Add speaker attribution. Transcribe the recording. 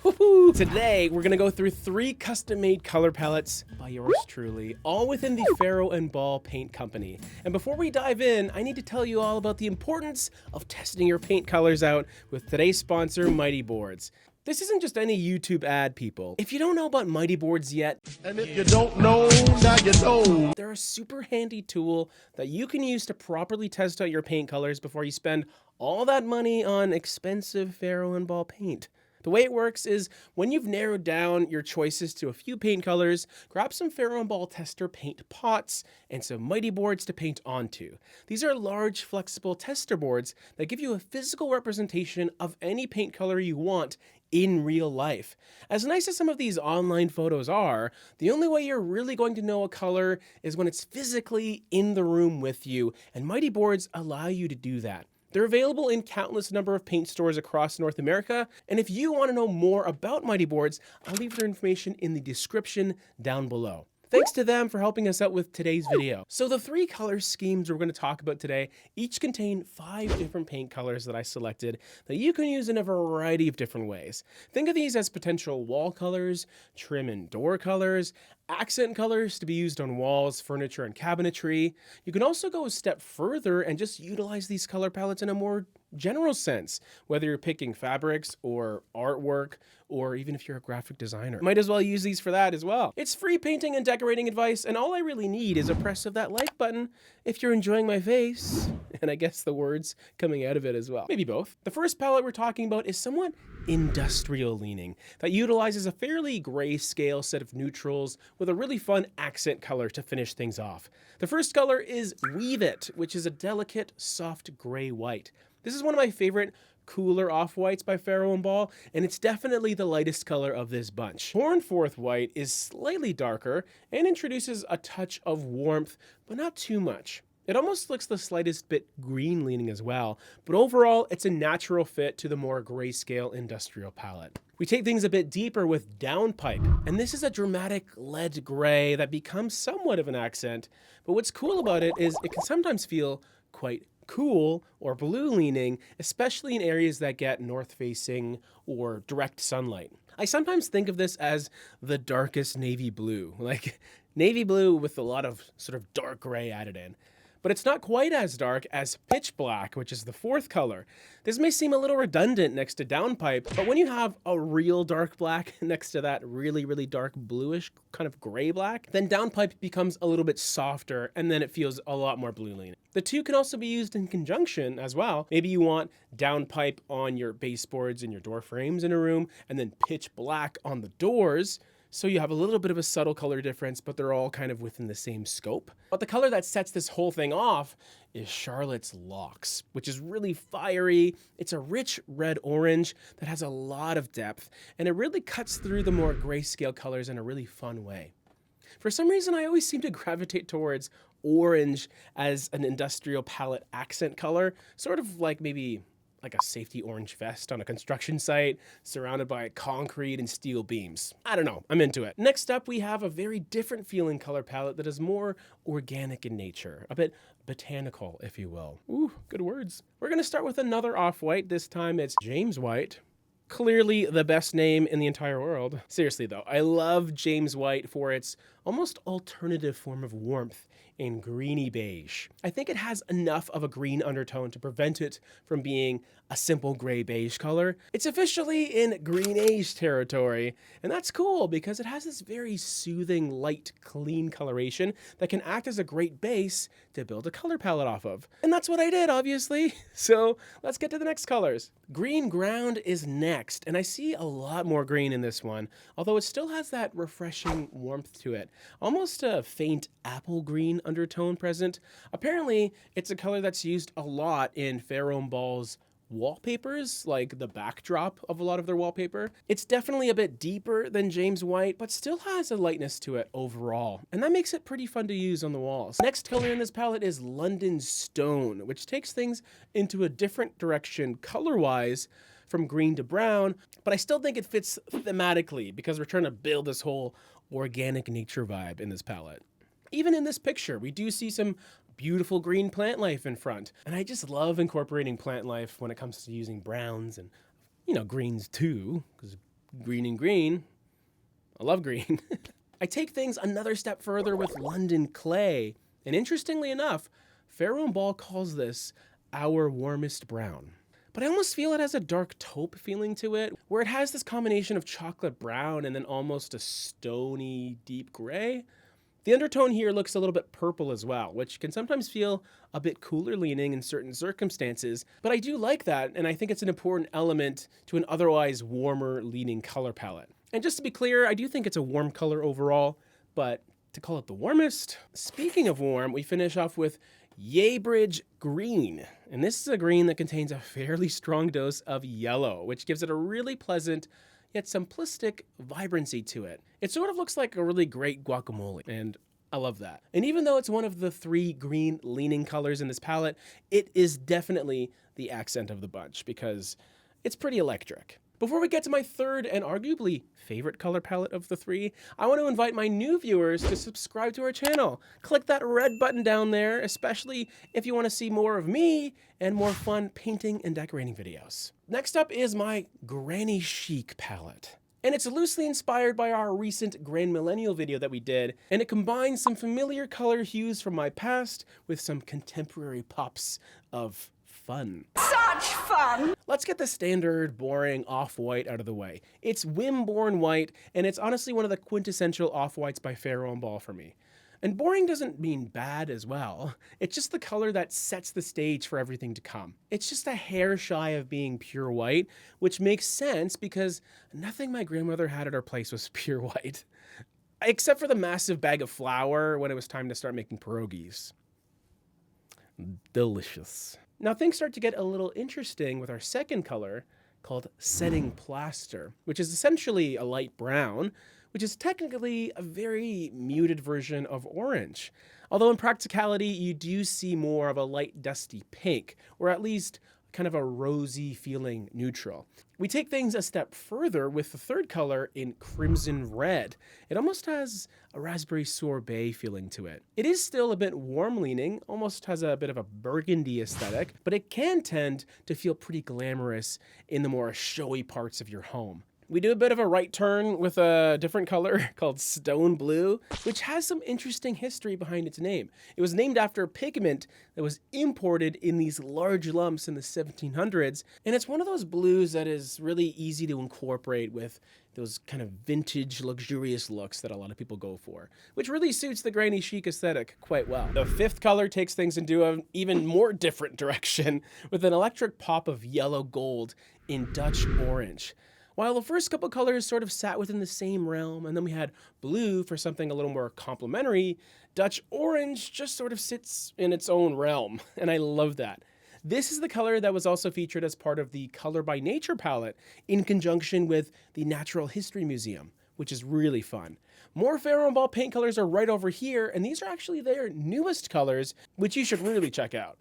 Speaker 1: Woohoo! Today, we're gonna go through 3 custom-made color palettes by yours truly, all within the Faro and Ball Paint Company. And before we dive in, I need to tell you all about the importance of testing your paint colors out with today's sponsor, Mighty Boards. This isn't just any YouTube ad, people. If you don't know about Mighty Boards yet,
Speaker 2: and if you don't know, now you know.
Speaker 1: They're a super handy tool that you can use to properly test out your paint colors before you spend all that money on expensive Faro and Ball paint. The way it works is when you've narrowed down your choices to a few paint colors, grab some Faro and Ball tester paint pots and some Mighty Boards to paint onto. These are large, flexible tester boards that give you a physical representation of any paint color you want in real life. As nice as some of these online photos are, the only way you're really going to know a color is when it's physically in the room with you, and Mighty Boards allow you to do that. They're available in countless number of paint stores across North America, and if you want to know more about Mighty Boards, I'll leave their information in the description down below. Thanks to them for helping us out with today's video. So the 3 color schemes we're going to talk about today each contain 5 different paint colors that I selected that you can use in a variety of different ways. Think of these as potential wall colors, trim and door colors, accent colors to be used on walls, furniture, and cabinetry. You can also go a step further and just utilize these color palettes in a more general sense, whether you're picking fabrics or artwork, or even if you're a graphic designer. Might as well use these for that as well. It's free painting and decorating advice, and all I really need is a press of that like button if you're enjoying my face, and I guess the words coming out of it as well. Maybe both. The first palette we're talking about is somewhat industrial leaning that utilizes a fairly grayscale set of neutrals with a really fun accent color to finish things off. The first color is Weave It, which is a delicate, soft gray white. This is one of my favorite cooler off-whites by Faro and Ball, and it's definitely the lightest color of this bunch. Horn Forth White is slightly darker and introduces a touch of warmth, but not too much. It almost looks the slightest bit green leaning as well, but overall it's a natural fit to the more grayscale industrial palette. We take things a bit deeper with Downpipe, and this is a dramatic lead gray that becomes somewhat of an accent, but what's cool about it is it can sometimes feel quite cool or blue leaning, especially in areas that get north facing or direct sunlight. I sometimes think of this as the darkest navy blue, like navy blue with a lot of sort of dark gray added in. But it's not quite as dark as pitch black, which is the 4th color. This may seem a little redundant next to Downpipe, but when you have a real dark black next to that really, really dark bluish kind of gray black, then Downpipe becomes a little bit softer, and then it feels a lot more blue leaning. The 2 can also be used in conjunction as well. Maybe you want Downpipe on your baseboards and your door frames in a room, and then pitch black on the doors. So you have a little bit of a subtle color difference, but they're all kind of within the same scope. But the color that sets this whole thing off is Charlotte's Locks, which is really fiery. It's a rich red-orange that has a lot of depth, and it really cuts through the more grayscale colors in a really fun way. For some reason, I always seem to gravitate towards orange as an industrial palette accent color, sort of like maybe like a safety orange vest on a construction site surrounded by concrete and steel beams. I don't know, I'm into it. Next up, we have a very different feeling color palette that is more organic in nature, a bit botanical, if you will. Ooh, good words. We're gonna start with another off-white. This time it's James White. Clearly the best name in the entire world. Seriously though, I love James White for its almost alternative form of warmth in greeny beige. I think it has enough of a green undertone to prevent it from being a simple gray beige color. It's officially in green-age territory, and that's cool because it has this very soothing, light, clean coloration that can act as a great base to build a color palette off of. And that's what I did, obviously. So let's get to the next colors. Green Ground is next, and I see a lot more green in this one, although it still has that refreshing warmth to it. Almost a faint apple green undertone present. Apparently, it's a color that's used a lot in Faro and Ball's wallpapers, like the backdrop of a lot of their wallpaper. It's definitely a bit deeper than James White, but still has a lightness to it overall, and that makes it pretty fun to use on the walls. Next color in this palette is London Stone, which takes things into a different direction color-wise from green to brown, but I still think it fits thematically because we're trying to build this whole organic nature vibe in this palette. Even in this picture, we do see some beautiful green plant life in front. And I just love incorporating plant life when it comes to using browns and, greens too, because green and green. I love green. I take things another step further with London clay. And interestingly enough, Pharaoh and Ball calls this our warmest brown. But I almost feel it has a dark taupe feeling to it, where it has this combination of chocolate brown and then almost a stony deep gray. The undertone here looks a little bit purple as well, which can sometimes feel a bit cooler leaning in certain circumstances, but I do like that, and I think it's an important element to an otherwise warmer leaning color palette. And just to be clear, I do think it's a warm color overall, but to call it the warmest, speaking of warm, we finish off with Yaybridge green. And this is a green that contains a fairly strong dose of yellow, which gives it a really pleasant yet simplistic vibrancy to it. It sort of looks like a really great guacamole, and I love that. And even though it's one of the 3 green leaning colors in this palette, it is definitely the accent of the bunch because it's pretty electric. Before we get to my third and arguably favorite color palette of the 3, I want to invite my new viewers to subscribe to our channel. Click that red button down there, especially if you want to see more of me and more fun painting and decorating videos. Next up is my Granny Chic palette. And it's loosely inspired by our recent Grand Millennial video that we did, and it combines some familiar color hues from my past with some contemporary pops of fun.
Speaker 3: Such fun!
Speaker 1: Let's get the standard, boring off-white out of the way. It's whim-born white, and it's honestly one of the quintessential off-whites by Pharaoh and Ball for me. And boring doesn't mean bad as well. It's just the color that sets the stage for everything to come. It's just a hair shy of being pure white, which makes sense because nothing my grandmother had at her place was pure white. Except for the massive bag of flour when it was time to start making pierogies. Delicious. Now things start to get a little interesting with our second color called Setting Plaster, which is essentially a light brown, which is technically a very muted version of orange. Although in practicality, you do see more of a light dusty pink, or at least kind of a rosy feeling neutral. We take things a step further with the third color in Crimson Red. It almost has a raspberry sorbet feeling to it. It is still a bit warm leaning, almost has a bit of a burgundy aesthetic, but it can tend to feel pretty glamorous in the more showy parts of your home. We do a bit of a right turn with a different color called Stone Blue, which has some interesting history behind its name. It was named after a pigment that was imported in these large lumps in the 1700s, and it's one of those blues that is really easy to incorporate with those kind of vintage, luxurious looks that a lot of people go for, which really suits the Granny Chic aesthetic quite well. The fifth color takes things into an even more different direction with an electric pop of yellow gold in Dutch Orange. While the first couple colors sort of sat within the same realm, and then we had blue for something a little more complementary, Dutch Orange just sort of sits in its own realm, and I love that. This is the color that was also featured as part of the Color by Nature palette in conjunction with the Natural History Museum, which is really fun. More Pharaoh and Ball paint colors are right over here, and these are actually their newest colors, which you should really check out.